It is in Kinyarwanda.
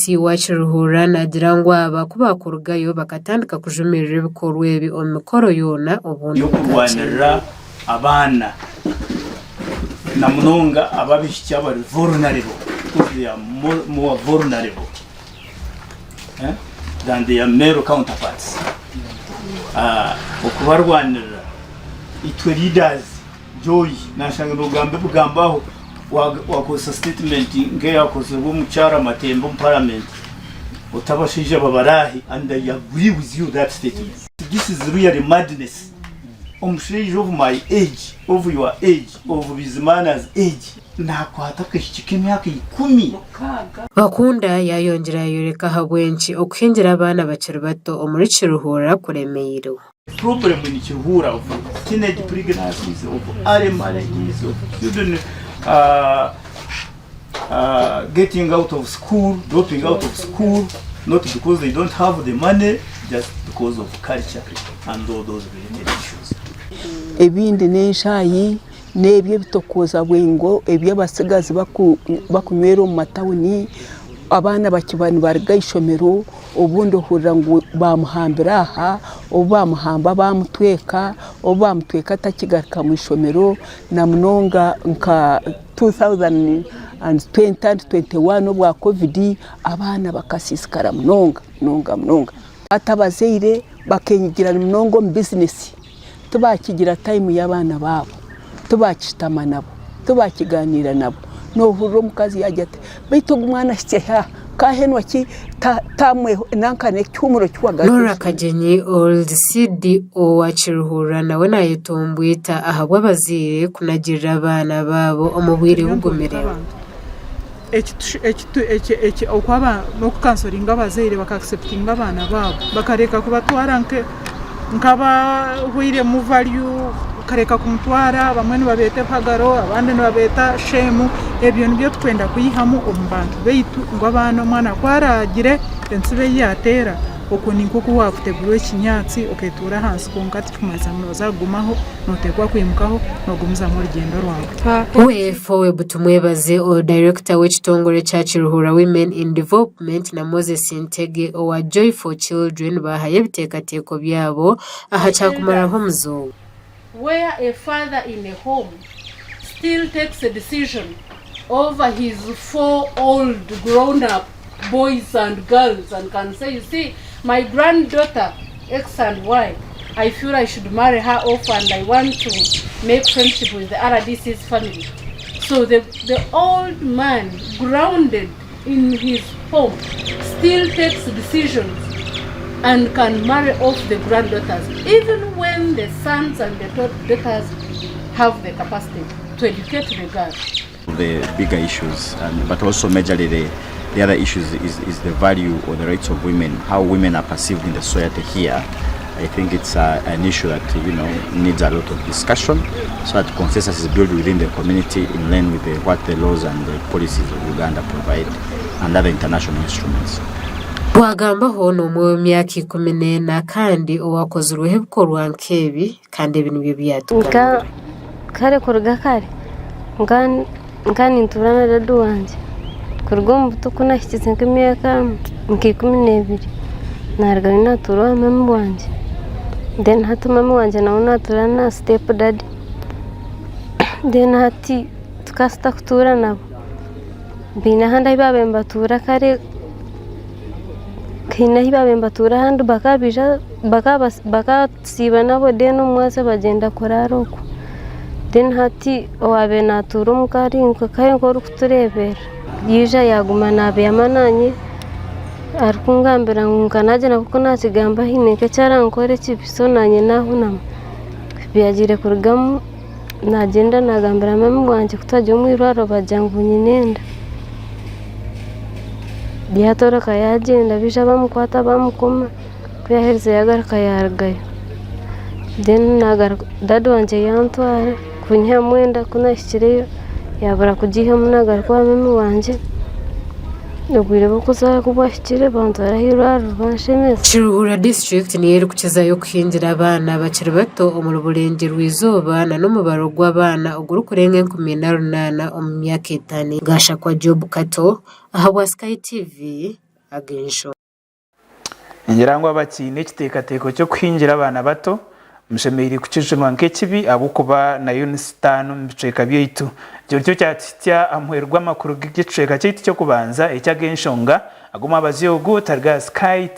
DC wa Kiruhura nagira ngo abakubakurugayo bakatandika kujumirira ibikorwa ebi omikoro yona obundi yokurwanira abaana na munonga ababishya bari vulnerable more vulnerable than their male counterparts. Okubarwanira itwe leaders joy nashanga rugambe bugambaho wakosa statement ngeyakoze bo mucyara matembo mu parliament utabashije babarahi, and I agree with you that statement. This is really madness. Omshrij of my age, of your age, of Bizmana's age. Nakwataka ikimyaka 10 bakunda yayongera yoreka habwenci okuhingira abaana bakiri bato omuri Kiruhura kuremeyiro. Problem in Kiruhura of teenage pregnancies, of early marriages, of children getting out of school, dropping out of school, not because they don't have the money, just because of culture and all those related issues. Ebindi neshayi nebye bitokoza bwengo ebye basigazi bakunywera mu matawuni abana bakibani bariga ishomero obundi hurira ngo bamuhambira aha obamuhamba bamutweka obamutweka takigarika mu ishomero na munonga nka 2020 and 2021 obwa covid abana bakasisikara munonga atabazeire bakenyigira munongo mu business tubakigira time y'abana babo tubakitama nabo tubakiganira nabo no huriro mukazi yajate bito gumwana cyeha kahenwa ki tamwe nankane cyumuro cywaga Nora Kajenyi old CDO wa Kiruhura nawe nayitombuita ahabwa abazire kunagirira abana babo omubwire bugomerera eki okwaba no kukansoringa abazire bakacceptinga abana babo bakareka kubatwara nkaba huire mu value kareka kumutwara bamwe nibabete pagaro abandi nibabeta shemu ebyo nibyo twenda kuyihamu ombantu beitu ngo abana mwana kwaragire ensibe yatera okoni nkoko wafutegurwe kinyatsi oketura hansi konkati kumaza munoza gumaho notekwa kwimukaho no gumuza mu rugendo rwawe wefowe butumwebaze o director w'ekitongore cya Kiruhura Women in Development na Moses Ntege owa Joy for Children bahaye bitekateko byabo aha cyakumaraho muzo. Where a father in a home still takes a decision over his 4 old grown-up boys and girls and can say, you see, my granddaughter X and Y, I feel I should marry her off and I want to make friendship with the RDC's family. So the old man, grounded in his home, still takes decisions and can marry off the granddaughters, even when the sons and the daughters have the capacity to educate the girls. The bigger issues, but also majorly the other issues is the value or the rights of women, how women are perceived in the society here. I think it's an issue that needs a lot of discussion, so that consensus is built within the community in line with what the laws and the policies of Uganda provide and other international instruments. Wagamba hono mu myaka 14 kandi owakoze uruhe bukorwa nkebi kandi ibintu byo byatuka kare kuruga kare ngani nturana dadu wanje kurgo mbutuko nashyize nk'imyaka 12 narga natura mama wanje then hatu mama wanje nawe naturana step dad then hati tukasta kutura nabo bina handa ibabe mbatura kare kina hibabe mbatura handu bakabija bakasiba nabo deno mwase bagenda koraroko then hati owabe natura mukari nkakaye ngoro kuturebera yija yaguma nabe yamananye arikungambira nkanaje nakuko nakigamba hineke cyarankore kibisonanye naho nama byagire kurugamu nagenda nagambira mama wanje kutajya umwirwaro bajyangu nyinenda diatora kayagenda bisha bamukwata bamukoma kuyaherize yagaraka yargayo then nagar dadu wanje yantwara kunya mwenda kunashyireyo yabura kugihe munagar kwa mama wanje nogwire bokuza kubashikire banzara hiraro banshemeza. Kiruhura district ni yeri kukiza yo kuhingira abana bakiri bato omuru burenge rwizoba na no mubaro gw'abana oguru kurenge 18 mu myaka 5 gasha kwa Job Kato aha wa Sky TV ag'enshonga. ngira ngo abakiine ekiteekateeko ky'okuhingira abaana bato mushemereire kukijunwa nk'ekibi ahabw'okuba nayo ni sitaano mu bicweka byaitu ekyo kyatitya amuheru gw'amakuru g'ekicweka kyaitu ky'okubanza ekyag'enshonga ago mwabazi ogu Targas Kite